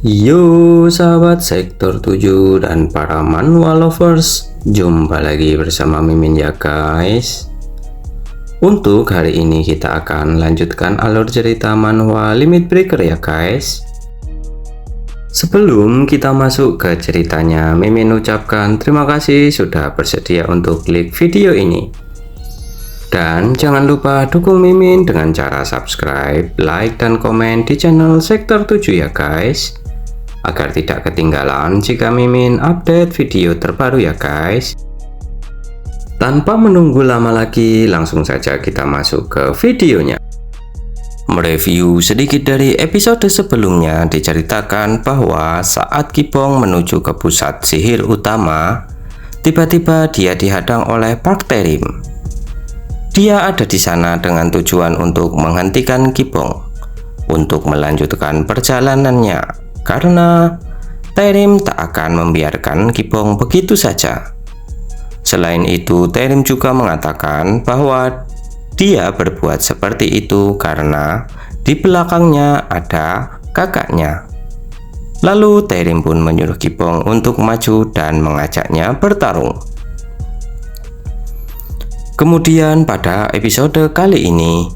Yo sahabat sektor 7 dan para manual lovers, jumpa lagi bersama Mimin ya guys. Untuk hari ini kita akan lanjutkan alur cerita manual Limit Breaker ya guys. Sebelum kita masuk ke ceritanya, Mimin ucapkan terima kasih sudah bersedia untuk klik video ini. Dan jangan lupa dukung Mimin dengan cara subscribe, like, dan komen di channel sektor 7 ya guys, agar tidak ketinggalan jika Mimin update video terbaru ya guys. Tanpa menunggu lama lagi, langsung saja kita masuk ke videonya. Mereview sedikit dari episode sebelumnya, diceritakan bahwa saat Kibong menuju ke pusat sihir utama, tiba-tiba dia dihadang oleh Park Tae-rim. Dia ada di sana dengan tujuan untuk menghentikan Kibong untuk melanjutkan perjalanannya, karena Tae-rim tak akan membiarkan Kibong begitu saja. Selain itu, Tae-rim juga mengatakan bahwa dia berbuat seperti itu karena di belakangnya ada kakaknya. Lalu Tae-rim pun menyuruh Kibong untuk maju dan mengajaknya bertarung. Kemudian pada episode kali ini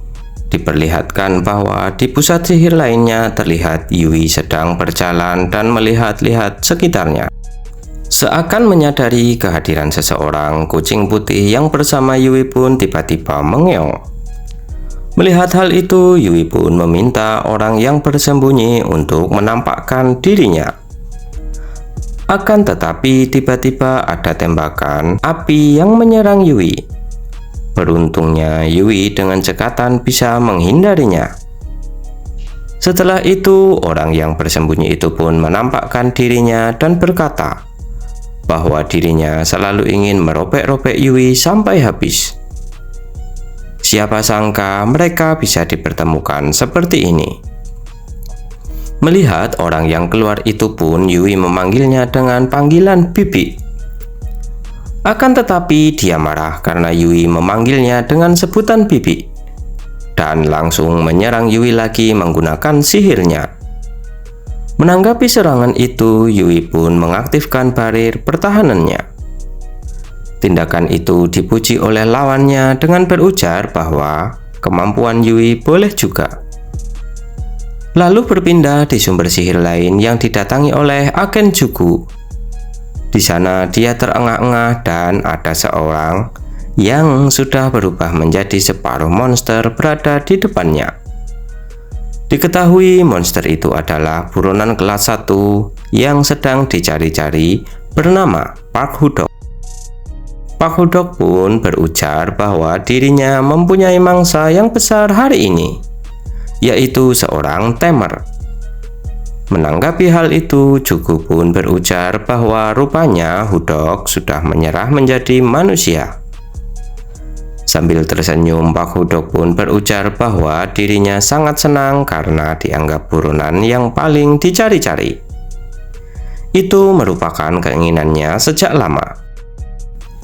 diperlihatkan bahwa di pusat sihir lainnya terlihat Yui sedang berjalan dan melihat-lihat sekitarnya. Seakan menyadari kehadiran seseorang, kucing putih yang bersama Yui pun tiba-tiba mengeong. Melihat hal itu, Yui pun meminta orang yang bersembunyi untuk menampakkan dirinya. Akan tetapi tiba-tiba ada tembakan api yang menyerang Yui. Beruntungnya Yui dengan cekatan bisa menghindarinya. Setelah itu, orang yang bersembunyi itu pun menampakkan dirinya dan berkata bahwa dirinya selalu ingin merobek-robek Yui sampai habis. Siapa sangka mereka bisa dipertemukan seperti ini. Melihat orang yang keluar itu pun, Yui memanggilnya dengan panggilan bibi. Akan tetapi dia marah karena Yui memanggilnya dengan sebutan bibi, dan langsung menyerang Yui lagi menggunakan sihirnya. Menanggapi serangan itu, Yui pun mengaktifkan barir pertahanannya. Tindakan itu dipuji oleh lawannya dengan berujar bahwa kemampuan Yui boleh juga. Lalu berpindah di sumber sihir lain yang didatangi oleh agen Jugu. Di sana dia terengah-engah dan ada seorang yang sudah berubah menjadi separuh monster berada di depannya. Diketahui monster itu adalah buronan kelas 1 yang sedang dicari-cari bernama Park Hudok. Park Hudok pun berujar bahwa dirinya mempunyai mangsa yang besar hari ini, yaitu seorang tamer. Menanggapi hal itu, Jugu pun berujar bahwa rupanya Hudok sudah menyerah menjadi manusia. Sambil tersenyum, Park Hudok pun berujar bahwa dirinya sangat senang karena dianggap buronan yang paling dicari-cari. Itu merupakan keinginannya sejak lama.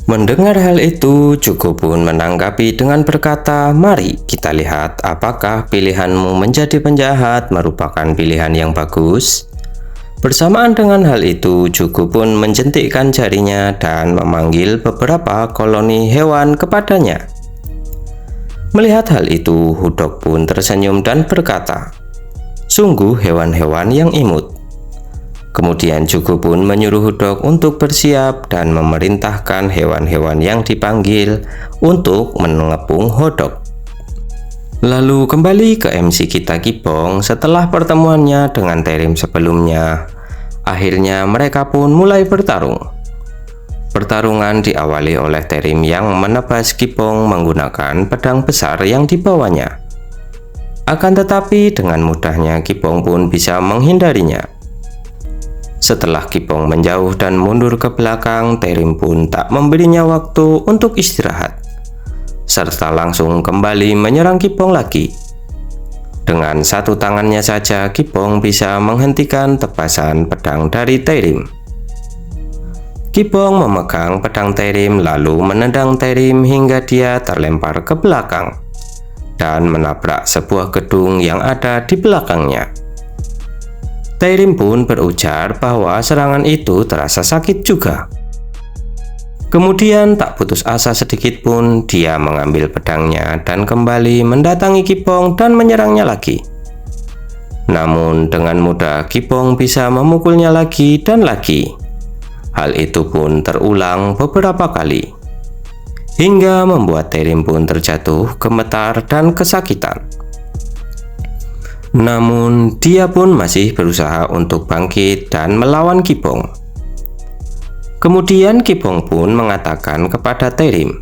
Mendengar hal itu, Jugo pun menanggapi dengan berkata, "Mari kita lihat apakah pilihanmu menjadi penjahat merupakan pilihan yang bagus." Bersamaan dengan hal itu, Jugo pun menjentikkan jarinya dan memanggil beberapa koloni hewan kepadanya. Melihat hal itu, Hudok pun tersenyum dan berkata, "Sungguh hewan-hewan yang imut." Kemudian Jugo pun menyuruh Hudok untuk bersiap dan memerintahkan hewan-hewan yang dipanggil untuk mengepung Hudok. Lalu kembali ke MC kita Kibong setelah pertemuannya dengan Tae-rim sebelumnya. Akhirnya mereka pun mulai bertarung. Pertarungan diawali oleh Tae-rim yang menebas Kibong menggunakan pedang besar yang dibawanya. Akan tetapi dengan mudahnya Kibong pun bisa menghindarinya. Setelah Kibong menjauh dan mundur ke belakang, Tae-rim pun tak memberinya waktu untuk istirahat, serta langsung kembali menyerang Kibong lagi. Dengan satu tangannya saja, Kibong bisa menghentikan tebasan pedang dari Tae-rim. Kibong memegang pedang Tae-rim lalu menendang Tae-rim hingga dia terlempar ke belakang dan menabrak sebuah gedung yang ada di belakangnya. Taerim pun berujar bahwa serangan itu terasa sakit juga. Kemudian tak putus asa sedikit pun, dia mengambil pedangnya dan kembali mendatangi Kipong dan menyerangnya lagi. Namun dengan mudah Kipong bisa memukulnya lagi dan lagi. Hal itu pun terulang beberapa kali, hingga membuat Taerim pun terjatuh, gemetar dan kesakitan. Namun dia pun masih berusaha untuk bangkit dan melawan Kipong. Kemudian Kipong pun mengatakan kepada Taerim,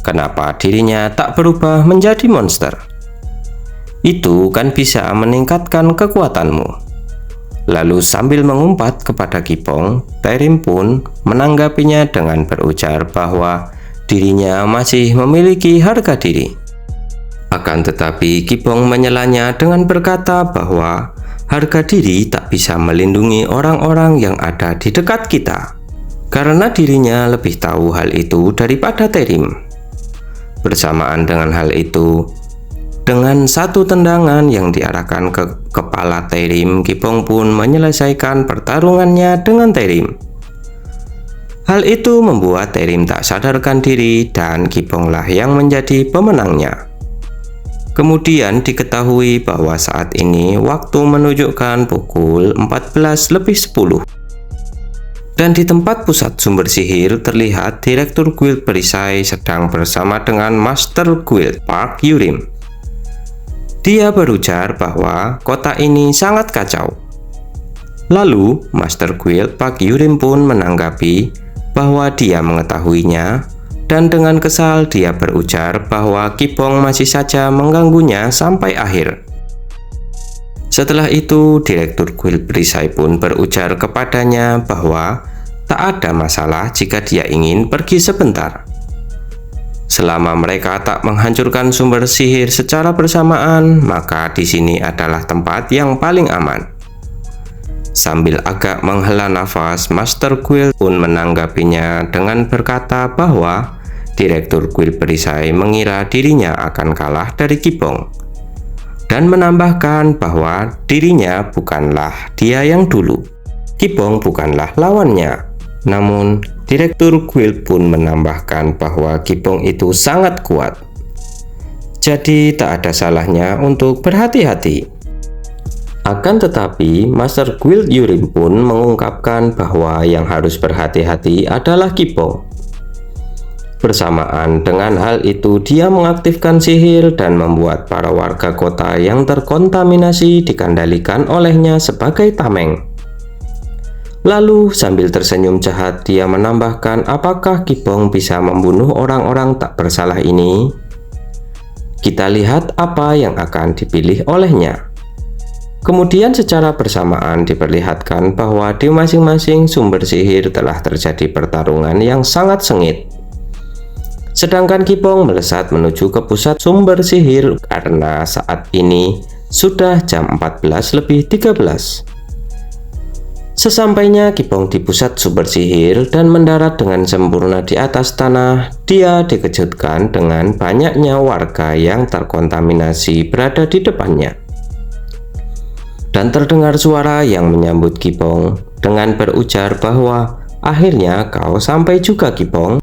kenapa dirinya tak berubah menjadi monster? Itu kan bisa meningkatkan kekuatanmu. Lalu sambil mengumpat kepada Kipong, Taerim pun menanggapinya dengan berujar bahwa dirinya masih memiliki harga diri. Akan tetapi Kipong menyelanya dengan berkata bahwa harga diri tak bisa melindungi orang-orang yang ada di dekat kita, karena dirinya lebih tahu hal itu daripada Taerim. Bersamaan dengan hal itu, dengan satu tendangan yang diarahkan ke kepala Taerim, Kipong pun menyelesaikan pertarungannya dengan Taerim. Hal itu membuat Taerim tak sadarkan diri dan Kiponglah yang menjadi pemenangnya. Kemudian diketahui bahwa saat ini waktu menunjukkan pukul 14:10. Dan di tempat pusat sumber sihir terlihat Direktur Guild Perisai sedang bersama dengan Master Guild Park Yurim. Dia berujar bahwa kota ini sangat kacau. Lalu Master Guild Park Yurim pun menanggapi bahwa dia mengetahuinya, dan dengan kesal dia berujar bahwa Kipong masih saja mengganggunya sampai akhir. Setelah itu Direktur Guild Perisai pun berujar kepadanya bahwa tak ada masalah jika dia ingin pergi sebentar, selama mereka tak menghancurkan sumber sihir secara bersamaan, maka di sini adalah tempat yang paling aman. Sambil agak menghela nafas, Master Guild pun menanggapinya dengan berkata bahwa Direktur Guild Perisai mengira dirinya akan kalah dari Kipong, dan menambahkan bahwa dirinya bukanlah dia yang dulu. Kipong bukanlah lawannya. Namun Direktur Guild pun menambahkan bahwa Kipong itu sangat kuat, jadi tak ada salahnya untuk berhati-hati. Akan tetapi Master Guild Yurim pun mengungkapkan bahwa yang harus berhati-hati adalah Kipong. Bersamaan dengan hal itu, dia mengaktifkan sihir dan membuat para warga kota yang terkontaminasi dikendalikan olehnya sebagai tameng. Lalu sambil tersenyum jahat, dia menambahkan apakah Kipong bisa membunuh orang-orang tak bersalah ini? Kita lihat apa yang akan dipilih olehnya. Kemudian secara bersamaan diperlihatkan bahwa di masing-masing sumber sihir telah terjadi pertarungan yang sangat sengit. Sedangkan Kipong melesat menuju ke pusat sumber sihir karena saat ini sudah jam 14:13. Sesampainya Kipong di pusat sumber sihir dan mendarat dengan sempurna di atas tanah, dia dikejutkan dengan banyaknya warga yang terkontaminasi berada di depannya. Dan terdengar suara yang menyambut Kipong dengan berujar bahwa akhirnya kau sampai juga Kipong.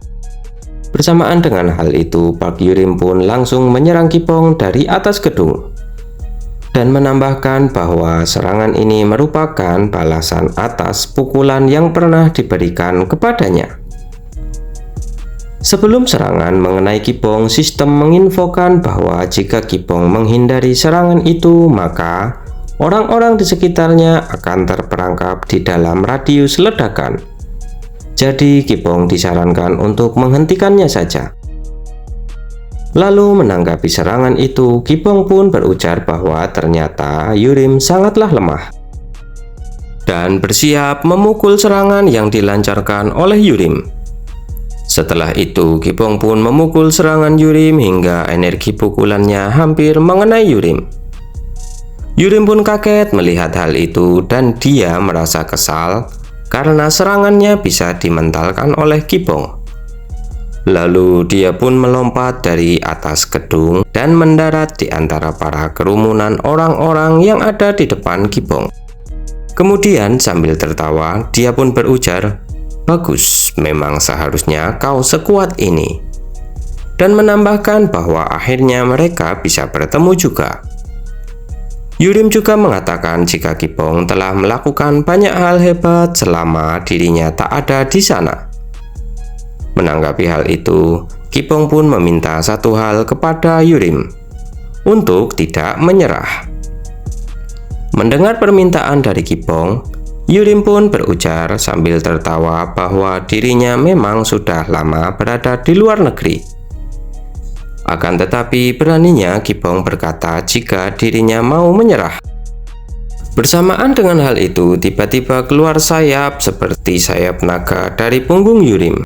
Bersamaan dengan hal itu, Park Yurim pun langsung menyerang Kipong dari atas gedung dan menambahkan bahwa serangan ini merupakan balasan atas pukulan yang pernah diberikan kepadanya. Sebelum serangan mengenai Kipong, sistem menginfokan bahwa jika Kipong menghindari serangan itu, maka orang-orang di sekitarnya akan terperangkap di dalam radius ledakan. Jadi Kipong disarankan untuk menghentikannya saja. Lalu menanggapi serangan itu, Kipong pun berujar bahwa ternyata Yurim sangatlah lemah dan bersiap memukul serangan yang dilancarkan oleh Yurim. Setelah itu Kipong pun memukul serangan Yurim hingga energi pukulannya hampir mengenai Yurim. Yurim pun kaget melihat hal itu dan dia merasa kesal karena serangannya bisa dimentalkan oleh Kipong. Lalu dia pun melompat dari atas gedung dan mendarat di antara para kerumunan orang-orang yang ada di depan Kipong. Kemudian sambil tertawa, dia pun berujar, "Bagus, memang seharusnya kau sekuat ini." Dan menambahkan bahwa akhirnya mereka bisa bertemu juga. Yurim juga mengatakan jika Kipong telah melakukan banyak hal hebat selama dirinya tak ada di sana. Menanggapi hal itu, Kipong pun meminta satu hal kepada Yurim, untuk tidak menyerah. Mendengar permintaan dari Kipong, Yurim pun berujar sambil tertawa bahwa dirinya memang sudah lama berada di luar negeri. Akan tetapi beraninya Kipong berkata jika dirinya mau menyerah. Bersamaan dengan hal itu, tiba-tiba keluar sayap seperti sayap naga dari punggung Yurim.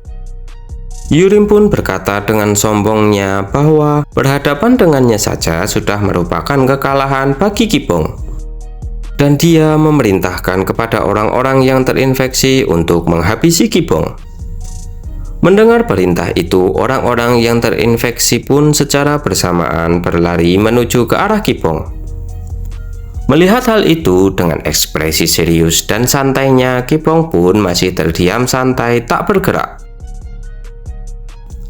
Yurim pun berkata dengan sombongnya bahwa berhadapan dengannya saja sudah merupakan kekalahan bagi Kipong. Dan dia memerintahkan kepada orang-orang yang terinfeksi untuk menghabisi Kipong. Mendengar perintah itu, orang-orang yang terinfeksi pun secara bersamaan berlari menuju ke arah Kipong. Melihat hal itu dengan ekspresi serius dan santainya, Kipong pun masih terdiam santai tak bergerak.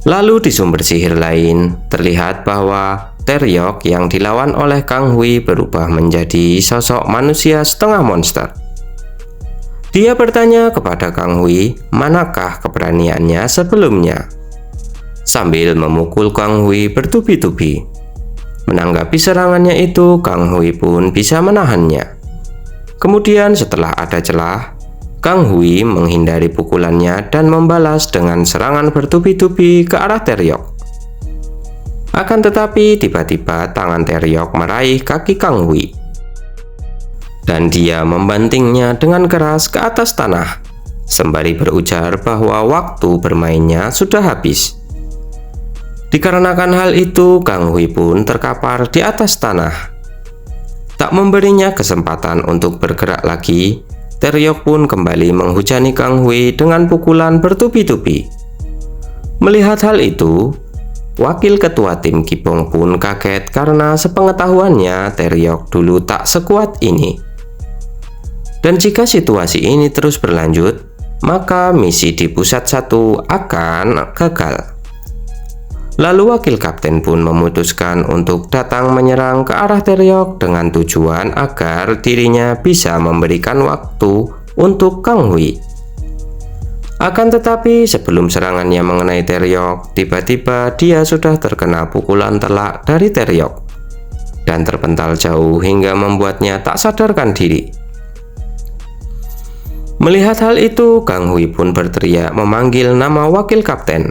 Lalu di sumber sihir lain, terlihat bahwa Taeryok yang dilawan oleh Kang Hui berubah menjadi sosok manusia setengah monster. Dia bertanya kepada Kang Hui, manakah keberaniannya sebelumnya? Sambil memukul Kang Hui bertubi-tubi. Menanggapi serangannya itu, Kang Hui pun bisa menahannya. Kemudian setelah ada celah, Kang Hui menghindari pukulannya dan membalas dengan serangan bertubi-tubi ke arah Taeryok. Akan tetapi tiba-tiba tangan Taeryok meraih kaki Kang Hui. Dan dia membantingnya dengan keras ke atas tanah, sembari berujar bahwa waktu bermainnya sudah habis. Dikarenakan hal itu, Kang Hui pun terkapar di atas tanah. Tak memberinya kesempatan untuk bergerak lagi, Taeryok pun kembali menghujani Kang Hui dengan pukulan bertubi-tubi. Melihat hal itu, wakil ketua tim Kipong pun kaget karena sepengetahuannya Taeryok dulu tak sekuat ini. Dan jika situasi ini terus berlanjut, maka misi di pusat 1 akan gagal. Lalu wakil kapten pun memutuskan untuk datang menyerang ke arah Taeryok dengan tujuan agar dirinya bisa memberikan waktu untuk Kang Hui. Akan tetapi sebelum serangannya mengenai Taeryok, tiba-tiba dia sudah terkena pukulan telak dari Taeryok dan terpental jauh hingga membuatnya tak sadarkan diri. Melihat hal itu, Kang Hui pun berteriak memanggil nama wakil kapten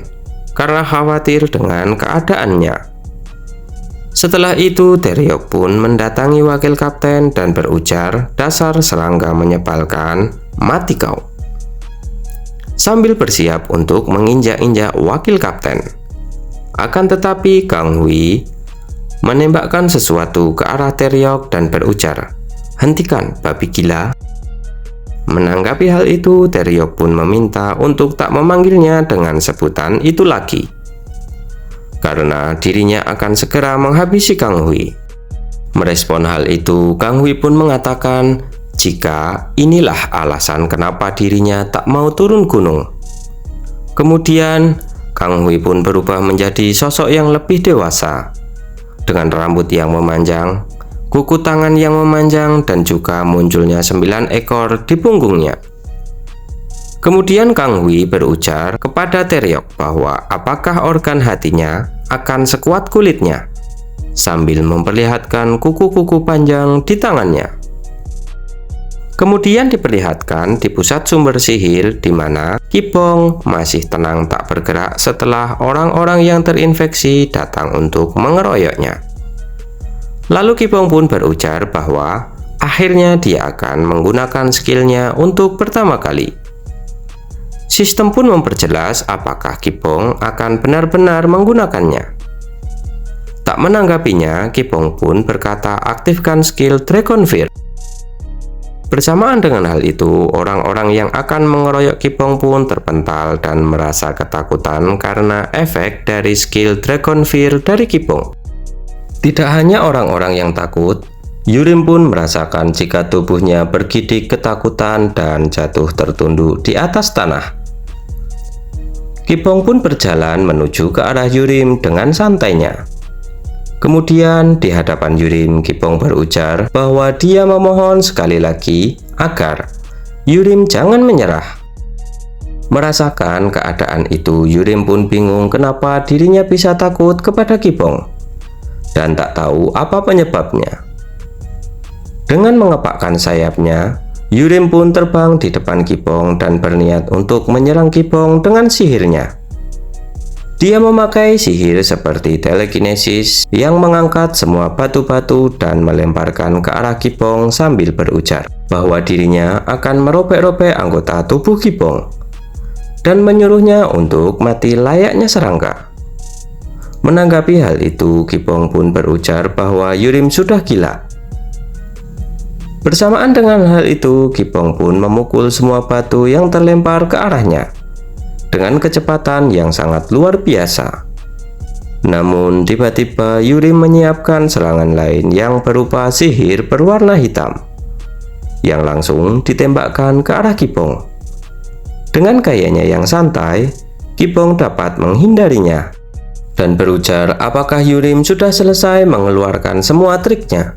karena khawatir dengan keadaannya. Setelah itu, Taeryok pun mendatangi wakil kapten dan berujar, "Dasar serangga menyebalkan, mati kau." Sambil bersiap untuk menginjak-injak wakil kapten. Akan tetapi Kang Hui menembakkan sesuatu ke arah Taeryok dan berujar, "Hentikan, babi gila." Menanggapi hal itu, Taeryok pun meminta untuk tak memanggilnya dengan sebutan itu lagi, karena dirinya akan segera menghabisi Kang Hui. Merespon hal itu, Kang Hui pun mengatakan jika inilah alasan kenapa dirinya tak mau turun gunung. Kemudian, Kang Hui pun berubah menjadi sosok yang lebih dewasa, dengan rambut yang memanjang, kuku tangan yang memanjang, dan juga munculnya 9 ekor di punggungnya. Kemudian Kang Hui berujar kepada Taeryok bahwa apakah organ hatinya akan sekuat kulitnya, sambil memperlihatkan kuku-kuku panjang di tangannya. Kemudian diperlihatkan di pusat sumber sihir di mana Kipong masih tenang tak bergerak setelah orang-orang yang terinfeksi datang untuk mengeroyoknya. Lalu Kipong pun berujar bahwa akhirnya dia akan menggunakan skillnya untuk pertama kali. Sistem pun memperjelas apakah Kipong akan benar-benar menggunakannya. Tak menanggapinya, Kipong pun berkata aktifkan skill Dragonfire. Bersamaan dengan hal itu, orang-orang yang akan mengeroyok Kipong pun terpental dan merasa ketakutan karena efek dari skill Dragonfire dari Kipong. Tidak hanya orang-orang yang takut, Yurim pun merasakan jika tubuhnya bergidik ketakutan dan jatuh tertunduk di atas tanah. Kipong pun berjalan menuju ke arah Yurim dengan santainya. Kemudian di hadapan Yurim, Kipong berujar bahwa dia memohon sekali lagi agar Yurim jangan menyerah. Merasakan keadaan itu, Yurim pun bingung kenapa dirinya bisa takut kepada Kipong dan tak tahu apa penyebabnya. Dengan mengepakkan sayapnya, Yurim pun terbang di depan Kipong dan berniat untuk menyerang Kipong dengan sihirnya. Dia memakai sihir seperti telekinesis yang mengangkat semua batu-batu dan melemparkan ke arah Kipong sambil berujar bahwa dirinya akan merobek-robek anggota tubuh Kipong dan menyuruhnya untuk mati layaknya serangga. Menanggapi hal itu, Kipong pun berujar bahwa Yurim sudah gila. Bersamaan dengan hal itu, Kipong pun memukul semua batu yang terlempar ke arahnya dengan kecepatan yang sangat luar biasa. Namun tiba-tiba Yurim menyiapkan serangan lain yang berupa sihir berwarna hitam yang langsung ditembakkan ke arah Kipong. Dengan gayanya yang santai, Kipong dapat menghindarinya dan berujar apakah Yurim sudah selesai mengeluarkan semua triknya.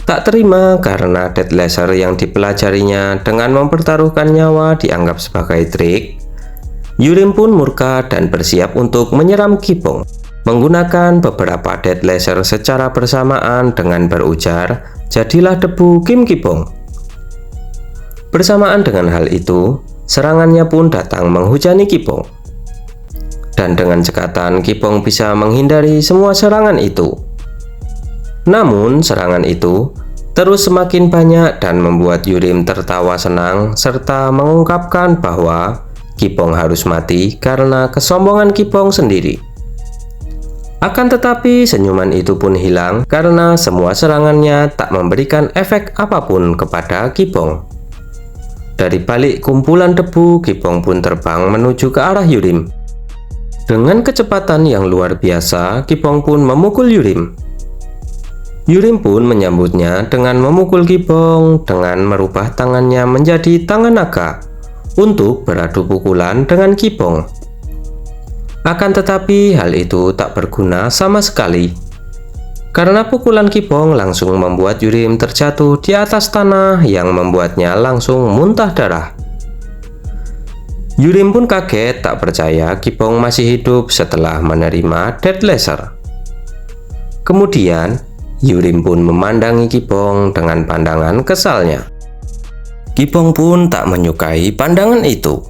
Tak terima karena Death Laser yang dipelajarinya dengan mempertaruhkan nyawa dianggap sebagai trik, Yurim pun murka dan bersiap untuk menyeram Kipong menggunakan beberapa Death Laser secara bersamaan dengan berujar, "Jadilah debu Kim Kipong." Bersamaan dengan hal itu, serangannya pun datang menghujani Kipong. Dan dengan cekatan, Kipong bisa menghindari semua serangan itu. Namun, serangan itu terus semakin banyak dan membuat Yurim tertawa senang serta mengungkapkan bahwa Kipong harus mati karena kesombongan Kipong sendiri. Akan tetapi, senyuman itu pun hilang karena semua serangannya tak memberikan efek apapun kepada Kipong. Dari balik kumpulan debu, Kipong pun terbang menuju ke arah Yurim. Dengan kecepatan yang luar biasa, Kipong pun memukul Yurim. Yurim pun menyambutnya dengan memukul Kipong dengan merubah tangannya menjadi tangan naga untuk beradu pukulan dengan Kipong. Akan tetapi hal itu tak berguna sama sekali karena pukulan Kipong langsung membuat Yurim terjatuh di atas tanah yang membuatnya langsung muntah darah. Yurim pun kaget tak percaya Kipong masih hidup setelah menerima Death Laser. Kemudian Yurim pun memandangi Kipong dengan pandangan kesalnya. Kipong pun tak menyukai pandangan itu.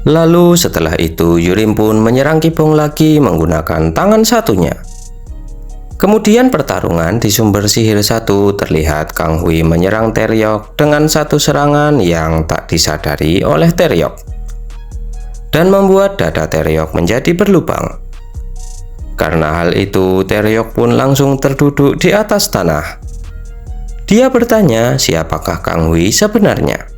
Lalu setelah itu Yurim pun menyerang Kipong lagi menggunakan tangan satunya. Kemudian pertarungan di sumber sihir satu terlihat Kang Hui menyerang Taeryok dengan satu serangan yang tak disadari oleh Taeryok dan membuat dada Taeryok menjadi berlubang. Karena hal itu, Taeryok pun langsung terduduk di atas tanah. Dia bertanya siapakah Kang Hui sebenarnya.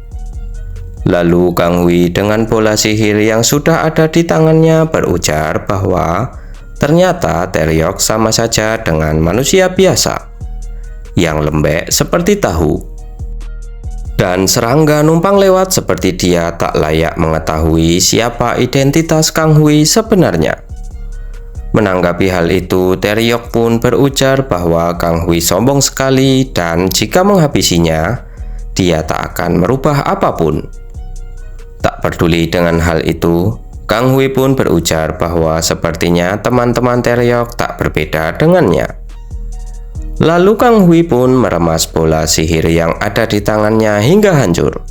Lalu Kang Hui dengan bola sihir yang sudah ada di tangannya berujar bahwa ternyata Taeryok sama saja dengan manusia biasa yang lembek seperti tahu. Dan serangga numpang lewat seperti dia tak layak mengetahui siapa identitas Kang Hui sebenarnya. Menanggapi hal itu, Taeryok pun berujar bahwa Kang Hui sombong sekali dan jika menghabisinya, dia tak akan merubah apapun. Tak peduli dengan hal itu, Kang Hui pun berujar bahwa sepertinya teman-teman Taeryok tak berbeda dengannya. Lalu Kang Hui pun meremas bola sihir yang ada di tangannya hingga hancur.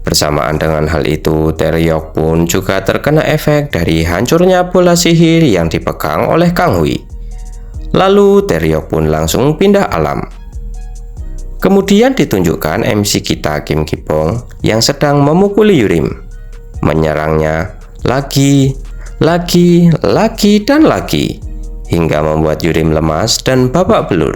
Bersamaan dengan hal itu, Taeryok pun juga terkena efek dari hancurnya bola sihir yang dipegang oleh Kang Hui. Lalu Taeryok pun langsung pindah alam. Kemudian ditunjukkan MC kita Kim Kipong yang sedang memukuli Yurim, menyerangnya lagi, dan lagi, hingga membuat Yurim lemas dan babak belur.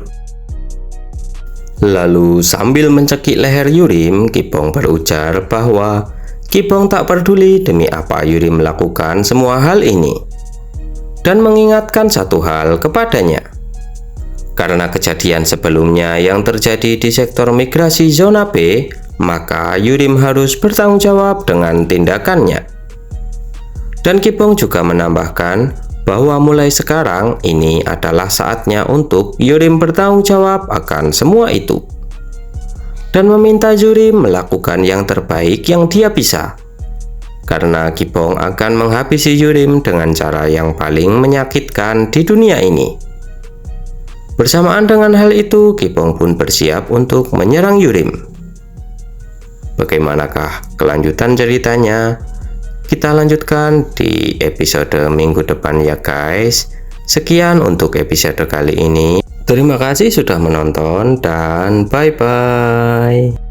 Lalu sambil mencekik leher Yurim, Kipong berujar bahwa Kipong tak peduli demi apa Yurim melakukan semua hal ini, dan mengingatkan satu hal kepadanya, Karena kejadian sebelumnya yang terjadi di sektor migrasi zona B, maka Yurim harus bertanggung jawab dengan tindakannya. Dan Kipong juga menambahkan bahwa mulai sekarang ini adalah saatnya untuk Yurim bertanggung jawab akan semua itu. Dan meminta Yurim melakukan yang terbaik yang dia bisa. Karena Kipong akan menghabisi Yurim dengan cara yang paling menyakitkan di dunia ini. Bersamaan dengan hal itu, Kipong pun bersiap untuk menyerang Yurim. Bagaimanakah kelanjutan ceritanya? Kita lanjutkan di episode minggu depan ya guys. Sekian untuk episode kali ini. Terima kasih sudah menonton dan bye-bye.